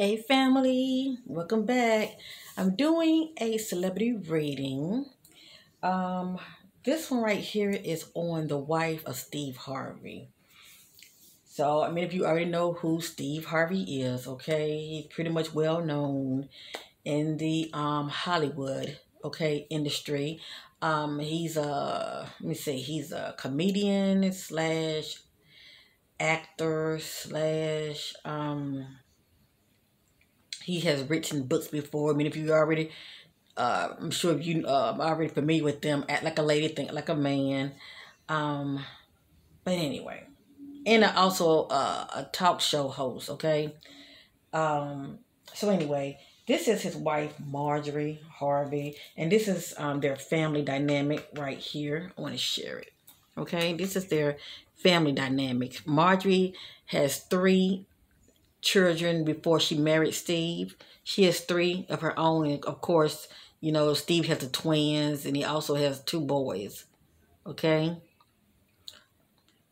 Hey family, welcome back. I'm doing a celebrity reading. Um, this one right here is on the wife of Steve Harvey. So, I mean, if you already know who Steve Harvey is, okay, he's pretty much well known in the Hollywood, okay, industry. He's he's a comedian slash actor slash he has written books before. I mean, if you already I'm sure if you are already familiar with them. Act like a lady, think like a man. Um, but anyway, and also a talk show host. Okay. Um, so anyway, this is his wife Marjorie Harvey, and this is their family dynamic right here. I want to share it. Okay, this is their family dynamic. Marjorie has three children before she married Steve. She has three of her own. And of course, you know, Steve has the twins and he also has two boys. Okay?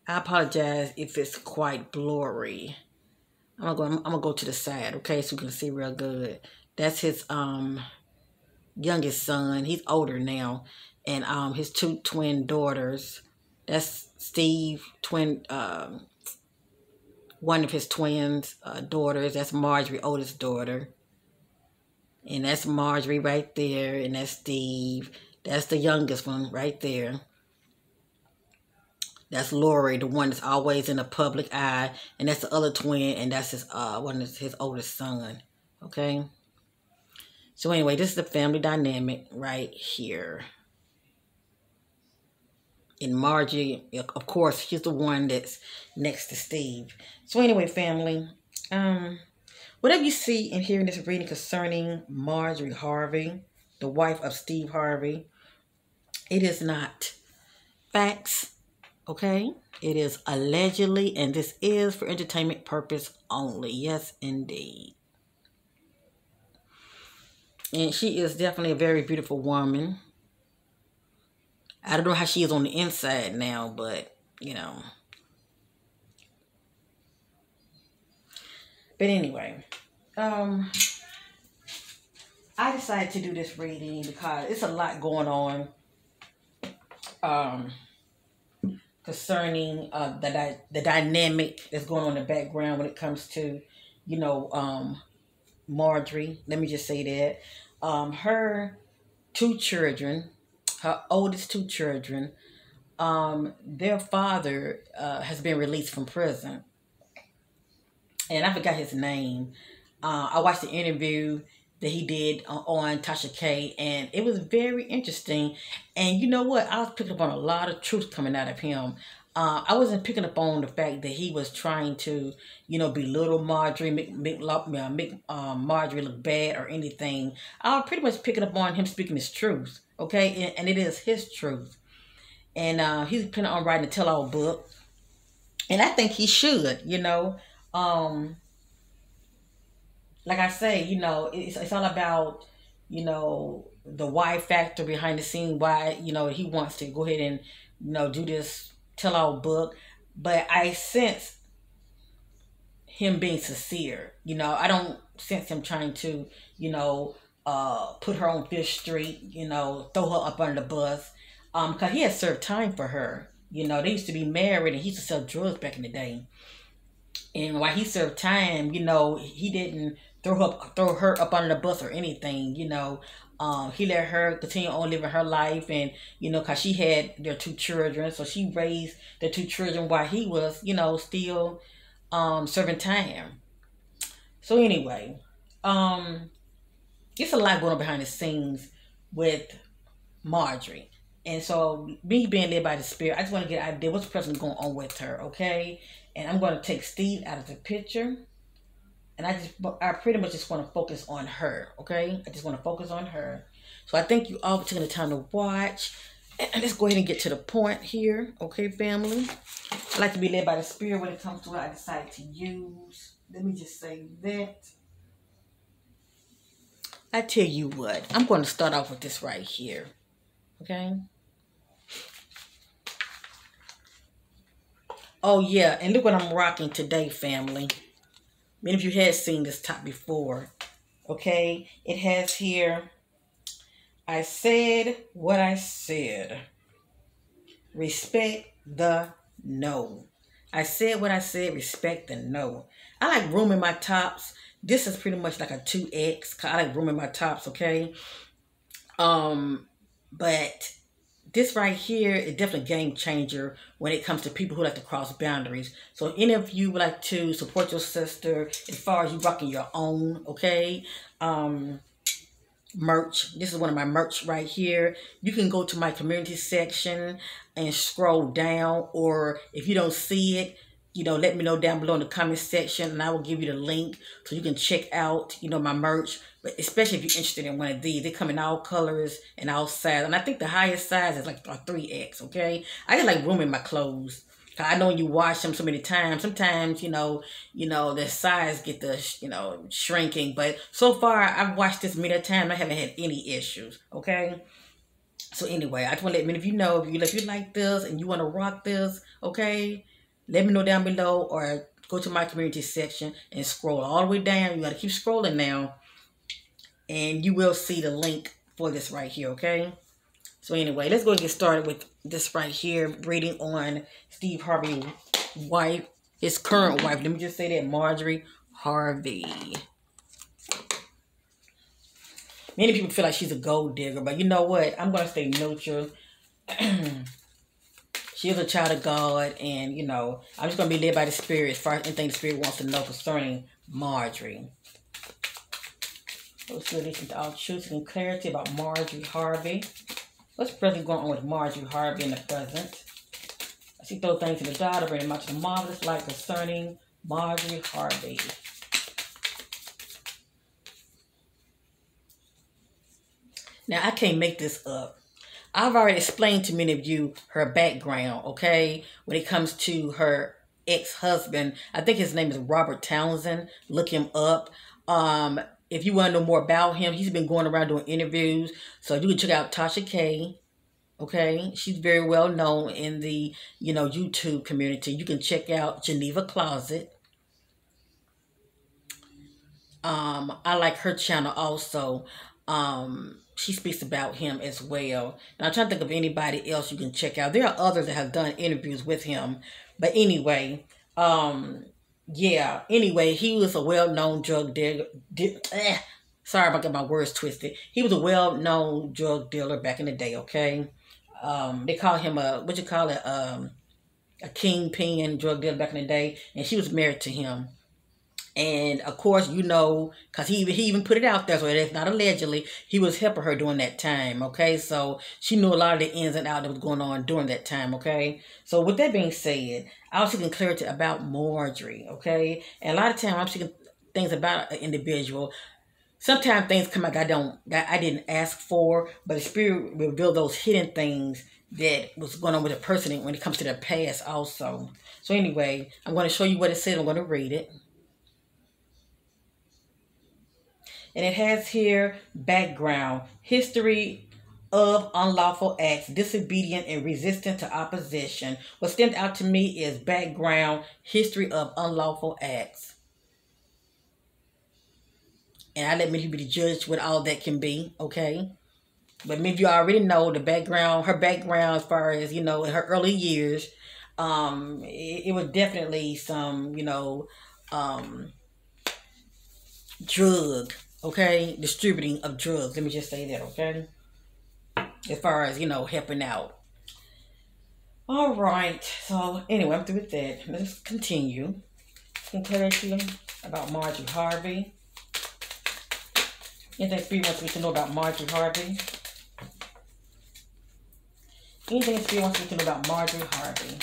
I apologize if it's quite blurry. I'm gonna go to the side, okay, so you can see real good. That's his youngest son. He's older now. And his two twin daughters. That's Steve twin one of his twins daughters. That's Marjorie's oldest daughter. And that's Marjorie right there. And that's Steve. That's the youngest one right there. That's Lori, the one that's always in the public eye. And that's the other twin. And that's his one of his oldest son. Okay. So anyway, this is the family dynamic right here. And Margie, of course, she's the one that's next to Steve. So anyway, family, whatever you see and hear in this reading concerning Marjorie Harvey, the wife of Steve Harvey, it is not facts, okay? It is allegedly, and this is for entertainment purpose only. Yes, indeed. And she is definitely a very beautiful woman. I don't know how she is on the inside now, but, you know. But anyway, I decided to do this reading because it's a lot going on concerning the dynamic that's going on in the background when it comes to, you know, Marjorie. Let me just say that. Her two children, her oldest two children, their father has been released from prison. And I forgot his name. I watched the interview that he did on Tasha K, and it was very interesting. And you know what? I was picking up on a lot of truth coming out of him. I wasn't picking up on the fact that he was trying to, you know, belittle Marjorie, make Marjorie look bad or anything. I was pretty much picking up on him speaking his truth, okay? And it is his truth. And he's planning on writing a tell-all book. And I think he should, you know. Like I say, you know, it's all about, you know, the why factor behind the scene, why, you know, he wants to go ahead and, you know, do this tell-all book. But I sense him being sincere. You know, I don't sense him trying to, you know, put her on Fifth Street, you know, throw her up under the bus. Because he has served time for her. You know, they used to be married and he used to sell drugs back in the day. And while he served time, you know, he didn't throw her up under the bus or anything. You know, he let her continue on living her life, and you know, cause she had their two children, so she raised their two children while he was, you know, still serving time. So anyway, it's a lot going on behind the scenes with Marjorie. And so, me being led by the Spirit, I just want to get an idea what's presently going on with her, okay? And I'm going to take Steve out of the picture. And I pretty much just want to focus on her, okay? I just want to focus on her. So I thank you all for taking the time to watch. And let's go ahead and get to the point here, okay, family? I like to be led by the Spirit when it comes to what I decide to use. Let me just say that. I tell you what, I'm going to start off with this right here, okay? Oh, yeah, and look what I'm rocking today, family. Many of you had seen this top before. Okay, it has here, I said what I said. Respect the no. I said what I said, respect the no. I like room in my tops. This is pretty much like a 2X. I like room in my tops, okay? But this right here is definitely a game changer when it comes to people who like to cross boundaries. So any of you would like to support your sister as far as you rocking your own, okay? Merch. This is one of my merch right here. You can go to my community section and scroll down, or if you don't see it, you know, let me know down below in the comment section and I will give you the link so you can check out, you know, my merch. But especially if you're interested in one of these, they come in all colors and all sizes. And I think the highest size is like a 3X, okay? I just like room in my clothes. I know you wash them so many times. Sometimes, you know, the size get the, shrinking. But so far, I've washed this many times. I haven't had any issues, okay? So anyway, I just want to let many of you know, if you like this and you want to rock this, okay? Let me know down below or go to my community section and scroll all the way down. You got to keep scrolling now. And you will see the link for this right here, okay? So anyway, let's go and get started with this right here. Reading on Steve Harvey's wife, his current wife. Let me just say that, Marjorie Harvey. Many people feel like she's a gold digger, but you know what? I'm going to stay neutral. She is a child of God, and, you know, I'm just going to be led by the Spirit as far as anything the Spirit wants to know concerning Marjorie. Let's listen to all truth and clarity about Marjorie Harvey. What's presently going on with Marjorie Harvey in the present? I see throw things in the daughter, bring them out to the marvelous light concerning Marjorie Harvey. Now, I can't make this up. I've already explained to many of you her background, okay? When it comes to her ex-husband, I think his name is Robert Townsend. Look him up. If you want to know more about him, he's been going around doing interviews. So you can check out Tasha K. Okay, she's very well known in the, YouTube community. You can check out Geneva Closet. I like her channel also. She speaks about him as well. Now I'm trying to think of anybody else you can check out. There are others that have done interviews with him. But anyway, yeah, anyway, he was a well-known drug dealer. Sorry about getting my words twisted. He was a well-known drug dealer back in the day, okay? They call him a kingpin drug dealer back in the day, and she was married to him. And of course, because he even put it out there, so it's not allegedly, he was helping her during that time, okay? So she knew a lot of the ins and outs that was going on during that time, okay? So with that being said, I was seeking clarity about Marjorie, okay? And a lot of times I'm seeking things about an individual. Sometimes things come out that I didn't ask for, but the Spirit revealed those hidden things that was going on with a person when it comes to their past also. So anyway, I'm going to show you what it said. I'm going to read it. And it has here background, history of unlawful acts, disobedient and resistant to opposition. What stands out to me is background, history of unlawful acts. And I let many people judge what all that can be, okay? But many of you already know the background, her background as far as, in her early years, it was definitely some, drug, okay? Distributing of drugs. Let me just say that, okay? As far as, helping out. All right. So, anyway, I'm through with that. Let's continue. Some clarity about Marjorie Harvey. Anything Spirit wants me to know about Marjorie Harvey? Anything Spirit wants me to know about Marjorie Harvey?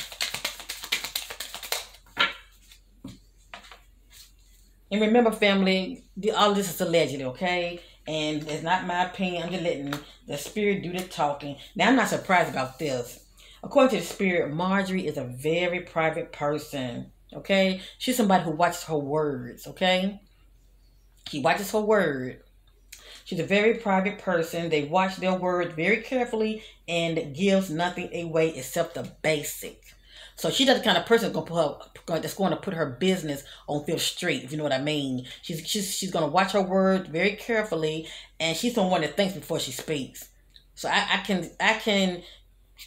And remember, family, all of this is allegedly, okay? And it's not my opinion. I'm just letting the Spirit do the talking. Now, I'm not surprised about this. According to the Spirit, Marjorie is a very private person, okay? She's somebody who watches her words, okay? She watches her word. She's a very private person. They watch their words very carefully and gives nothing away except the basic. So she's not the kind of person that's going to put her business on Fifth Street, if you know what I mean. She's going to watch her words very carefully, and she's someone that thinks before she speaks. So I can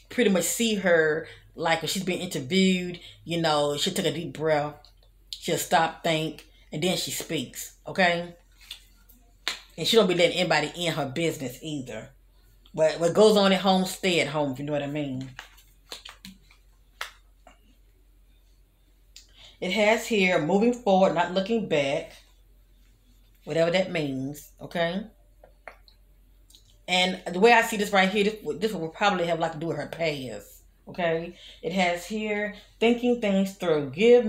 pretty much see her, like when she's being interviewed, she'll take a deep breath, she'll stop, think, and then she speaks, okay? And she don't be letting anybody in her business either. But what goes on at home, stay at home, if you know what I mean. It has here, moving forward, not looking back. Whatever that means, okay? And the way I see this right here, this will probably have like to do with her past, okay? It has here, thinking things through. Give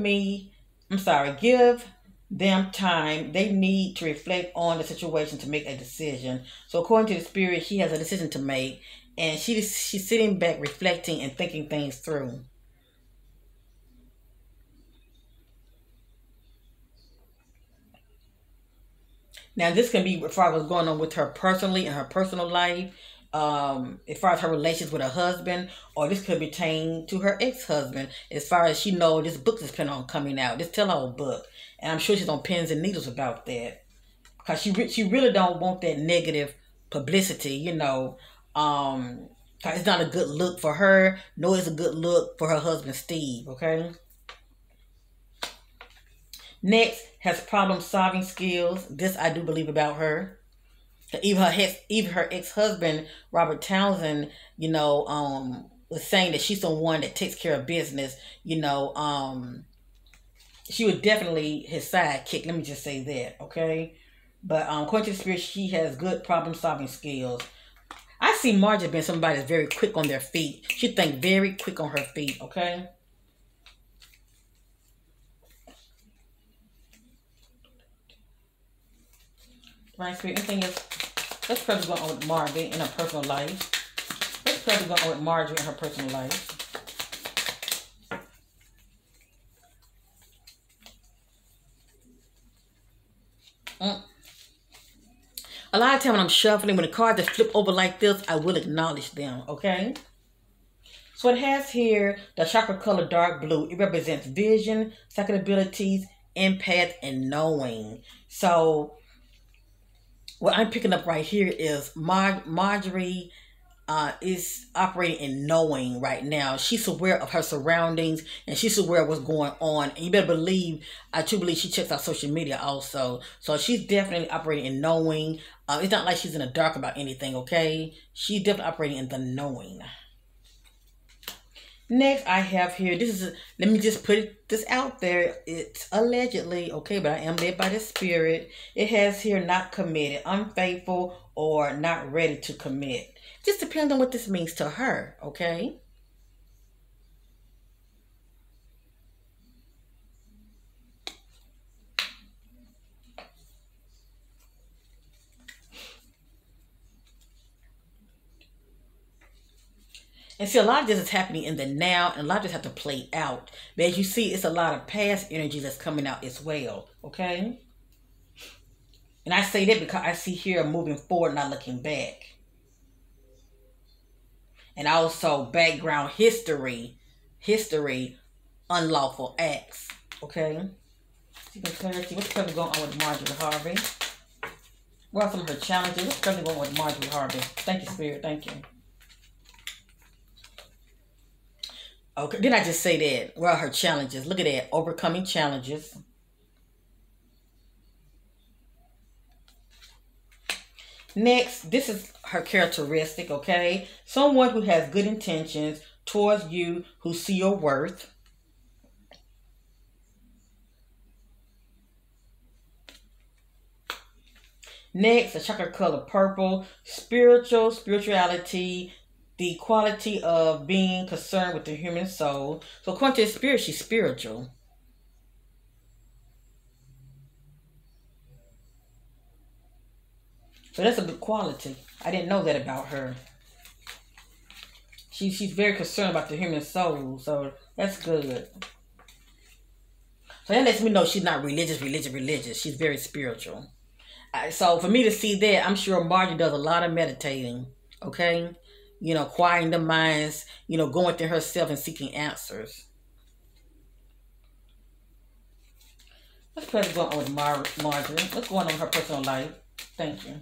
them time. They need to reflect on the situation to make a decision. So according to the spirit, she has a decision to make, and she's sitting back, reflecting and thinking things through. Now, this can be as far as what's going on with her personally in her personal life, as far as her relations with her husband, or this could pertain to her ex-husband, as far as she knows this book is planning on coming out, this tell-all book. And I'm sure she's on pins and needles about that. Because she really don't want that negative publicity, Cause it's not a good look for her, nor is a good look for her husband, Steve, okay? Next, has problem-solving skills. This I do believe about her. Even her ex-husband, Robert Townsend, was saying that she's the one that takes care of business. She was definitely his sidekick. Let me just say that, okay? But according to the spirit, she has good problem-solving skills. I see Marjorie being somebody that's very quick on their feet. She think very quick on her feet, okay? Right, spirit, anything else? Let's pray what's going on with Marjorie in her personal life. Let's pray what's going on with Marjorie in her personal life. A lot of time when I'm shuffling, when the cards just flip over like this, I will acknowledge them, okay? So it has here the chakra color dark blue. It represents vision, psychic abilities, empath, and knowing. So what I'm picking up right here is Marjorie is operating in knowing right now. She's aware of her surroundings, and she's aware of what's going on. And you better believe, I truly believe she checks out social media also. So she's definitely operating in knowing. It's not like she's in the dark about anything, okay? She's definitely operating in the knowing. Next, I have here, let me just put this out there. It's allegedly, okay, but I am led by the spirit. It has here not committed, unfaithful, or not ready to commit. Just depends on what this means to her, okay? And see, a lot of this is happening in the now, and a lot of this has to play out. But as you see, it's a lot of past energy that's coming out as well, okay? And I say that because I see here moving forward, not looking back. And also background history, unlawful acts, okay? Seeking clarity. What's currently going on with Marjorie Harvey? What are some of her challenges? What's currently going on with Marjorie Harvey? Thank you, Spirit. Thank you. Okay, didn't I just say that? What are her challenges? Look at that. Overcoming challenges. Next, this is her characteristic, okay? Someone who has good intentions towards you, who see your worth. Next, the chakra color purple, spirituality, the quality of being concerned with the human soul. So according to the spirit, she's spiritual. So that's a good quality. I didn't know that about her. She's very concerned about the human soul. So that's good. So that lets me know she's not religious. She's very spiritual. So for me to see that, I'm sure Marjorie does a lot of meditating. Okay? Quieting the minds, going through herself and seeking answers. What's going on with Marjorie? What's going on in her personal life? Thank you.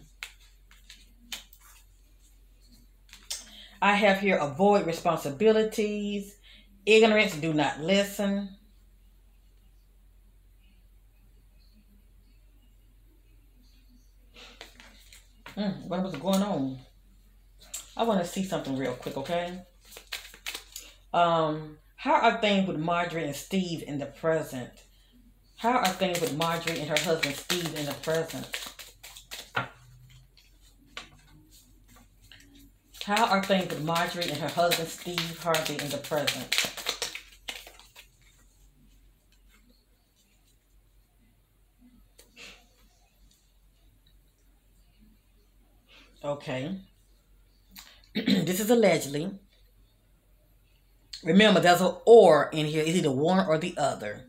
I have here avoid responsibilities. Ignorance, do not listen. What was going on? I want to see something real quick, okay? How are things with Marjorie and Steve in the present? How are things with Marjorie and her husband Steve in the present? How are things with Marjorie and her husband Steve Harvey in the present? Okay. This is allegedly. Remember, there's an or in here. It's either one or the other.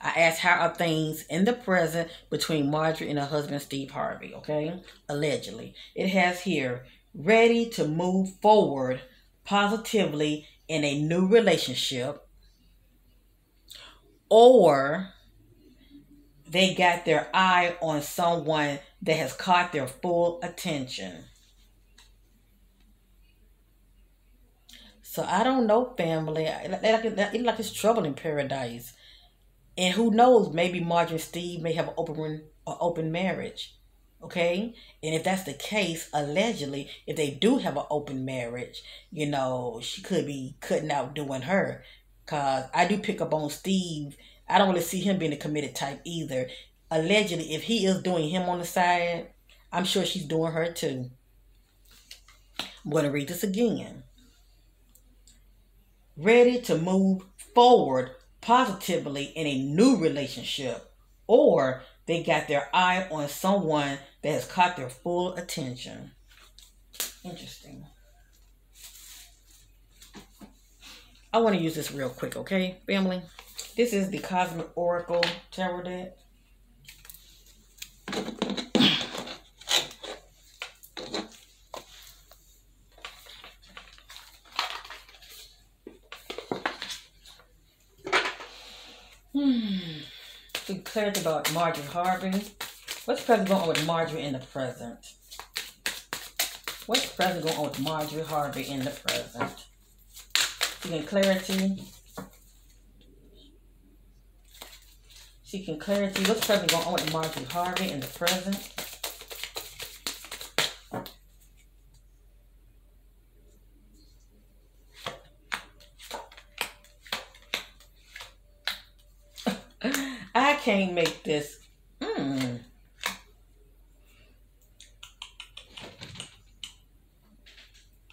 I asked how are things in the present between Marjorie and her husband Steve Harvey, okay? Allegedly. It has here, ready to move forward positively in a new relationship, or they got their eye on someone that has caught their full attention. So I don't know, family. It's like it's trouble in paradise. And who knows, maybe Marjorie and Steve may have an open marriage. Okay? And if that's the case, allegedly, if they do have an open marriage, you know, she could be cutting out doing her. Because I do pick up on Steve. I don't really see him being a committed type either. Allegedly, if he is doing him on the side, I'm sure she's doing her too. I'm going to read this again. Ready to move forward positively in a new relationship, or they got their eye on someone that has caught their full attention. Interesting. I want to use this real quick, okay, family? This is the Cosmic Oracle Tarot deck. Clarity about Marjorie Harvey. What's present going on with Marjorie in the present? What's present going on with Marjorie Harvey in the present? Seeking clarity. Seeking clarity. What's present going on with Marjorie Harvey in the present? I can't make this.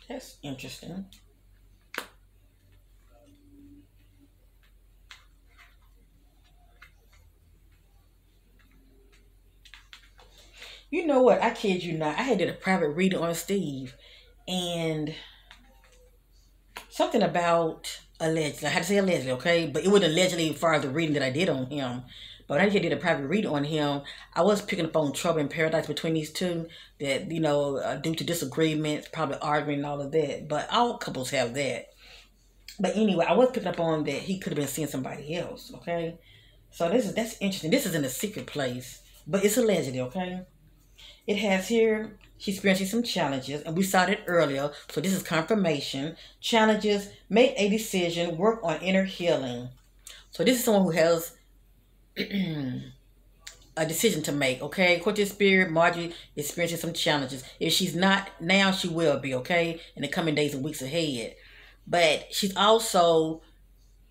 That's interesting. You know what? I kid you not. I had did a private reading on Steve, and something about allegedly. I had to say allegedly, okay? But it wasn't allegedly as far as the reading that I did on him. But when I did a private reading on him, I was picking up on trouble in paradise between these two. That, you know, due to disagreements, probably arguing and all of that. But all couples have that. But anyway, I was picking up on that he could have been seeing somebody else, okay? So that's interesting. This is in a secret place. But it's allegedly, okay? It has here, she's experiencing some challenges, and we saw it earlier, so this is confirmation. Challenges, make a decision, work on inner healing. So this is someone who has a decision to make, okay? According to Spirit, Marjorie is experiencing some challenges. If she's not now, she will be, okay? In the coming days and weeks ahead. But she's also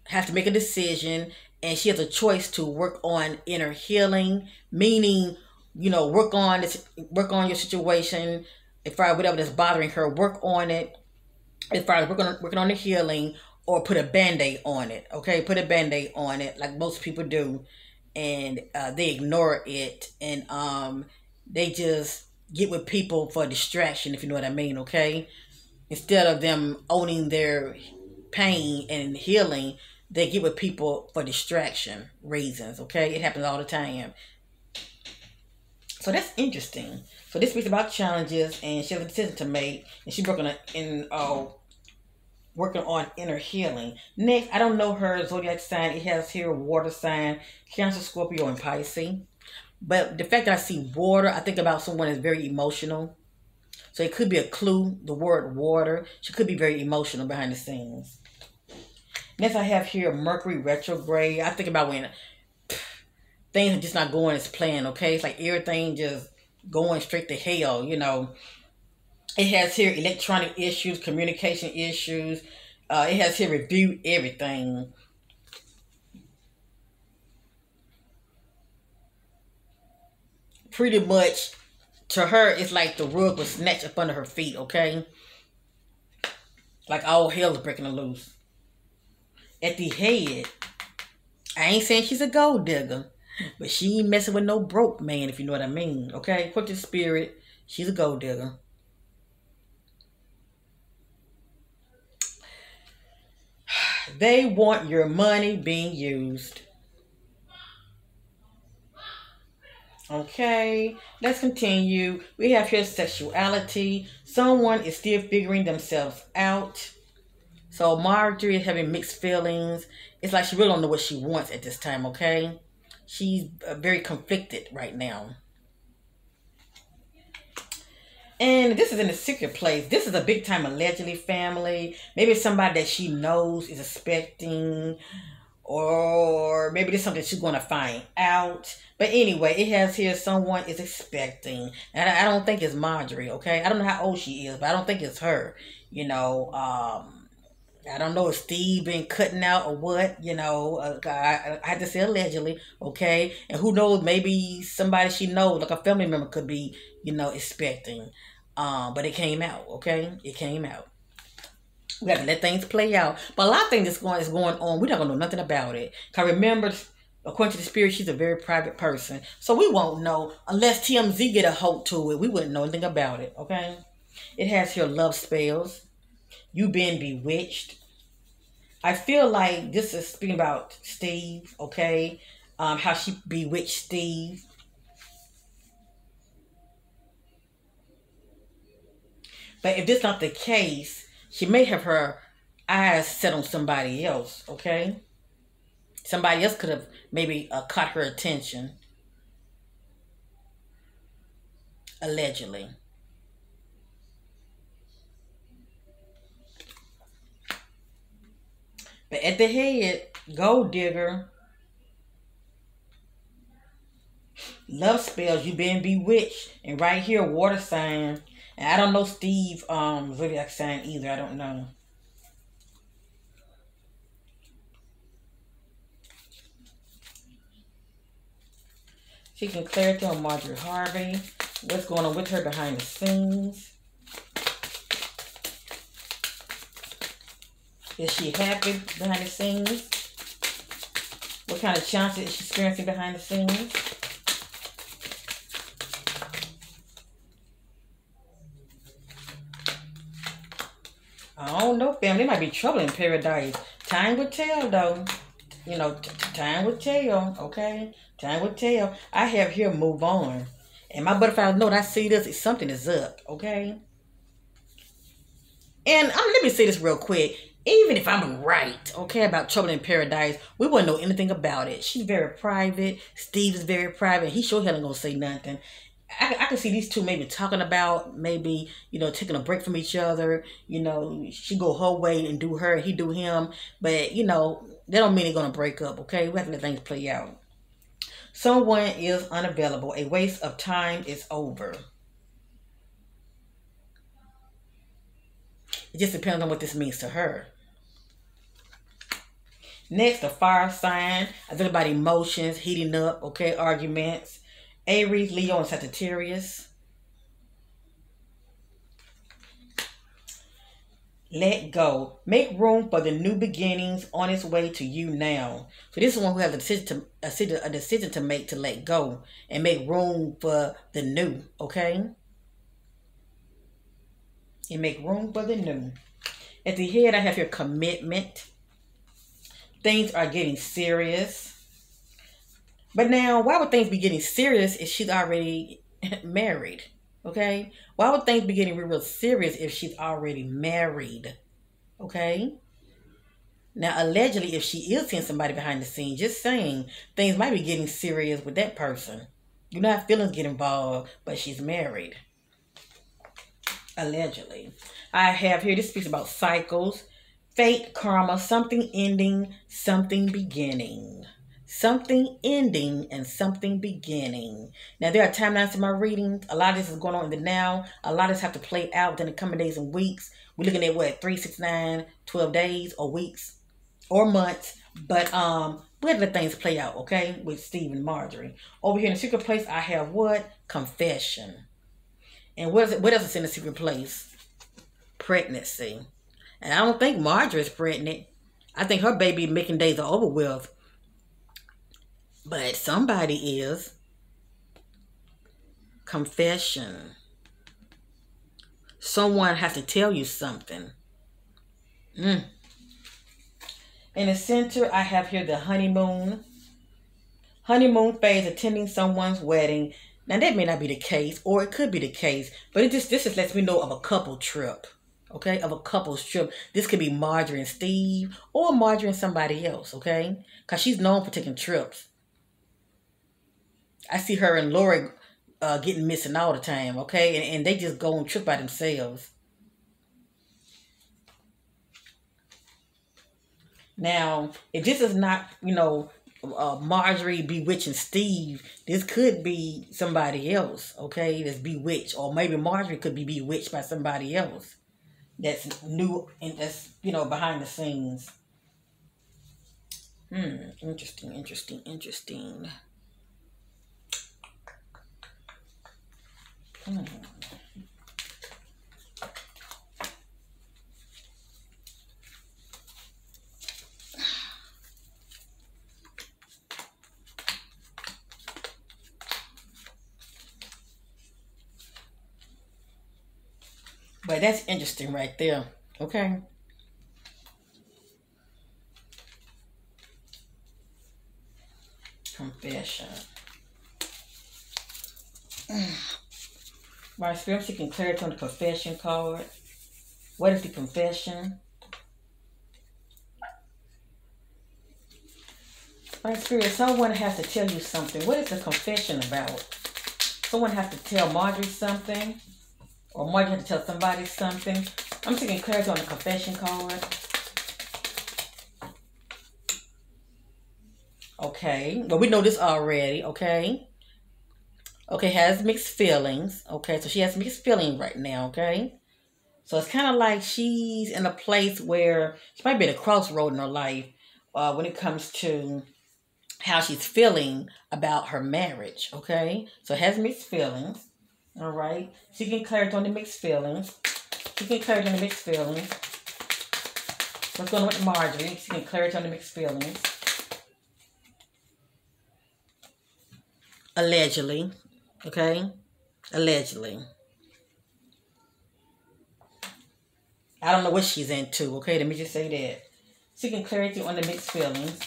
has to make a decision, and she has a choice to work on inner healing, meaning, you know, work on your situation. As far as whatever that's bothering her, work on it. As far as working on the healing, or put a band-aid on it. Okay, put a band-aid on it, like most people do, and they ignore it, and they just get with people for distraction, if you know what I mean. Okay, instead of them owning their pain and healing, they get with people for distraction reasons. Okay, it happens all the time. So that's interesting. So this speaks about challenges, and she has a decision to make, and she's working working on inner healing. Next, I don't know her zodiac sign. It has here water sign, Cancer, Scorpio, and Pisces. But the fact that I see water, I think about someone that's very emotional. So it could be a clue, the word water. She could be very emotional behind the scenes. Next, I have here Mercury retrograde. I think about when things are just not going as planned, okay? It's like everything just going straight to hell, you know. It has here electronic issues, communication issues. It has here review everything. Pretty much, to her, it's like the rug was snatched up under her feet, okay? Like all hell is breaking loose. At the head, I ain't saying she's a gold digger, but she ain't messing with no broke man, if you know what I mean, okay? Put the spirit, she's a gold digger. They want your money being used. Okay, let's continue. We have here sexuality. Someone is still figuring themselves out. So Marjorie is having mixed feelings. It's like she really don't know what she wants at this time, okay? She's very conflicted right now. And this is in a secret place. This is a big time allegedly family. Maybe somebody that she knows is expecting, or maybe there's something she's going to find out. But anyway, it has here someone is expecting. And I don't think it's Marjorie, okay? I don't know how old she is, but I don't think it's her. You know, I don't know if Steve been cutting out or what, you know. I had to say allegedly, okay? And who knows, maybe somebody she knows, like a family member could be, you know, expecting. But it came out, okay? It came out. We have to let things play out. But a lot of things is going on. We're not going to know nothing about it. Because remember, according to the spirit, she's a very private person. So we won't know unless TMZ get a hold to it. We wouldn't know anything about it, okay? It has here love spells. You been bewitched. I feel like this is speaking about Steve, okay? How she bewitched Steve. But if this not the case, she may have her eyes set on somebody else, okay? Somebody else could have maybe caught her attention. Allegedly. But at the head, gold digger, love spells, you been bewitched. And right here, water sign. And I don't know Steve zodiac sign either. I don't know. Seeking clarity on Marjorie Harvey. What's going on with her behind the scenes? Is she happy behind the scenes? What kind of challenges is she experiencing behind the scenes? I don't know, family. There might be trouble in paradise. Time will tell, though. You know, time will tell, okay? Time will tell. I have here move on. And my butterflies know that I see this. Something is up, okay? And let me say this real quick. Even if I'm right, okay, about trouble in paradise, we wouldn't know anything about it. She's very private. Steve is very private. He sure hell ain't gonna say nothing. I can see these two maybe talking about maybe, you know, taking a break from each other. You know, she go her way and do her, he do him. But, you know, that don't mean they're going to break up, okay? We have to let things play out. Someone is unavailable. A waste of time is over. It just depends on what this means to her. Next, the fire sign. I think about emotions, heating up, okay, arguments. Aries, Leo, and Sagittarius. Let go. Make room for the new beginnings on its way to you now. So this is one who has a decision to make to let go and make room for the new, okay? And make room for the new. At the head, I have your commitment. Things are getting serious. But now, why would things be getting serious if she's already married? Okay? Why would things be getting real serious if she's already married? Okay? Now, allegedly, if she is seeing somebody behind the scenes, just saying, things might be getting serious with that person. You know how feelings get involved, but she's married. Allegedly. I have here, this speaks about cycles, fate, karma, something ending, something beginning. Something ending and something beginning. Now, there are timelines in my readings. A lot of this is going on in the now. A lot of this have to play out within the coming days and weeks. We're looking at what, 3, 6, 9, 12 days or weeks or months. But we have to let things play out, okay, with Steve and Marjorie. Over here in the secret place, I have what? Confession. And what else is in the secret place? Pregnancy. And I don't think Marjorie's pregnant. I think her baby making days are over with. But somebody is. Confession. Someone has to tell you something. In the center, I have here the honeymoon. Honeymoon phase, attending someone's wedding. Now, that may not be the case, or it could be the case, but this just lets me know of a couple trip, okay? Of a couple's trip. This could be Marjorie and Steve, or Marjorie and somebody else, okay? Because she's known for taking trips. I see her and Lori getting missing all the time, okay? And they just go on trips by themselves. Now, if this is not, Marjorie bewitching Steve, this could be somebody else, okay? That's bewitched. Or maybe Marjorie could be bewitched by somebody else that's new and that's, behind the scenes. Interesting. But that's interesting right there, okay? Confession. My spirit seeking clarity on the confession card. What is the confession? My spirit, someone has to tell you something. What is the confession about? Someone has to tell Marjorie something. Or Marjorie has to tell somebody something. I'm seeking clarity on the confession card. Okay. Well, we know this already, okay? Okay, has mixed feelings. Okay, so she has mixed feelings right now, okay? So it's kind of like she's in a place where she might be at a crossroad in her life when it comes to how she's feeling about her marriage, okay? So it has mixed feelings, all right? Seeking clarity on the mixed feelings. Seeking clarity on the mixed feelings. What's going on with Marjorie? Seeking clarity on the mixed feelings. Allegedly. Okay? Allegedly. I don't know what she's into, okay? Let me just say that. Seeking clarity on the mixed feelings.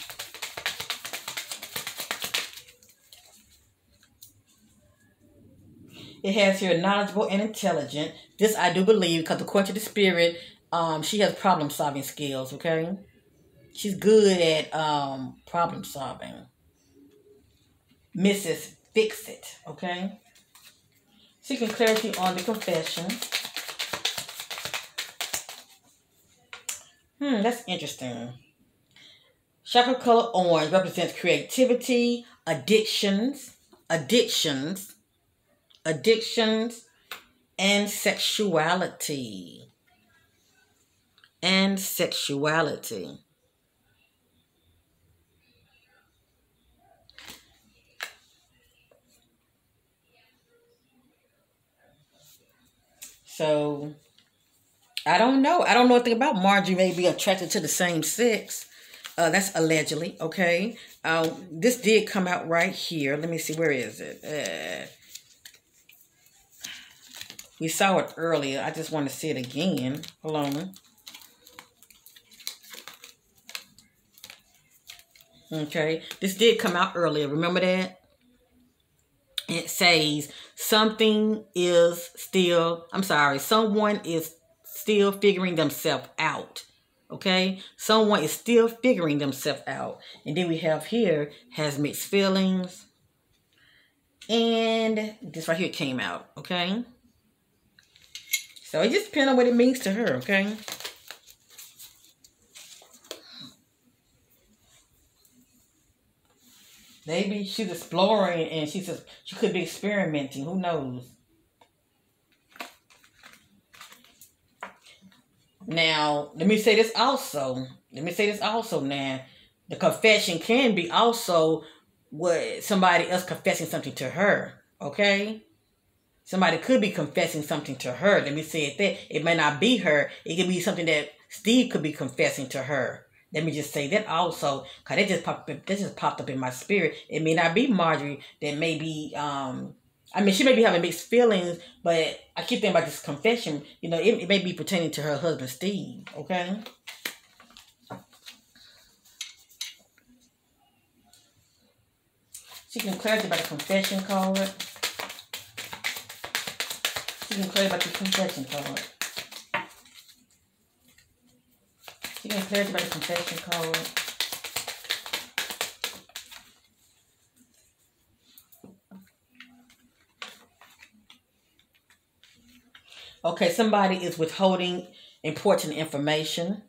It has here knowledgeable and intelligent. This I do believe because according to the spirit, she has problem-solving skills, okay? She's good at problem-solving. Mrs. Fix-It, okay? Seeking clarity on the confession. That's interesting. Chakra color orange represents creativity, addictions, and sexuality. So, I don't know. I don't know anything about Marjorie may be attracted to the same sex. That's allegedly, okay? This did come out right here. Let me see. Where is it? We saw it earlier. I just want to see it again. Hold on. Okay. This did come out earlier. Remember that? It says someone is still figuring themselves out. Okay? Someone is still figuring themselves out. And then we have here, has mixed feelings. And this right here came out. Okay? So it just depends on what it means to her. Okay? Maybe she's exploring and she could be experimenting. Who knows? Now, let me say this also. Now. The confession can be also what somebody else confessing something to her. Okay? Somebody could be confessing something to her. Let me say it that. It may not be her. It could be something that Steve could be confessing to her. Let me just say that also. Because that just popped up in my spirit. It may not be Marjorie. That may be... I mean, she may be having mixed feelings, but I keep thinking about this confession. You know, it may be pertaining to her husband, Steve. Okay? She can clarify about the confession card. She can clarify about the confession card. She can clarify about the confession card. Okay, somebody is withholding important information.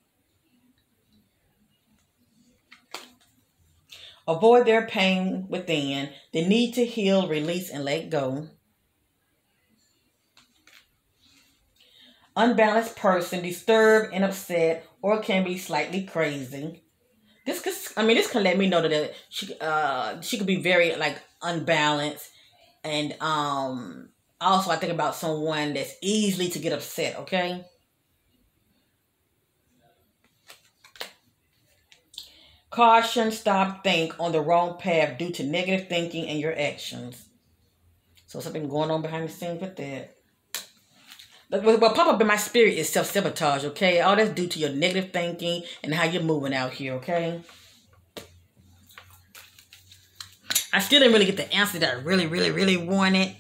Avoid their pain within. The need to heal, release, and let go. Unbalanced person, disturbed and upset, or can be slightly crazy. This can let me know that she could be very like unbalanced, and also I think about someone that's easily to get upset. Okay. Caution, stop, think on the wrong path due to negative thinking and your actions. So something going on behind the scenes with that. But what pop up in my spirit is self-sabotage, okay? All that's due to your negative thinking and how you're moving out here, okay? I still didn't really get the answer that I really wanted.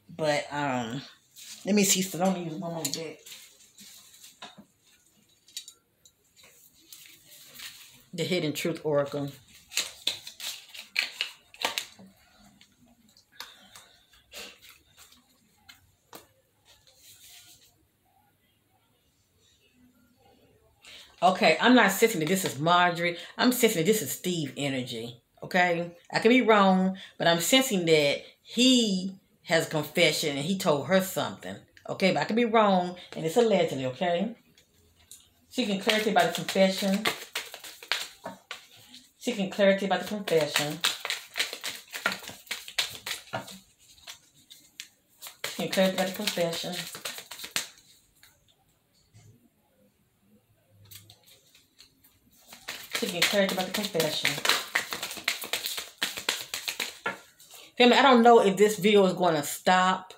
But, let me see. So don't use one more deck. The Hidden Truth Oracle. Okay, I'm not sensing that this is Marjorie. I'm sensing that this is Steve energy. Okay? I could be wrong, but I'm sensing that he has a confession and he told her something. Okay, but I could be wrong, and it's allegedly, okay? She can clarify about the confession. She can clarify about the confession. She can clarify about the confession. She can clarify about the confession. Family, I don't know if this video is going to stop.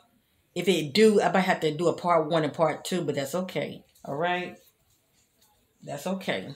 If it do, I might have to do a part 1 and part 2, but that's okay. All right? That's okay.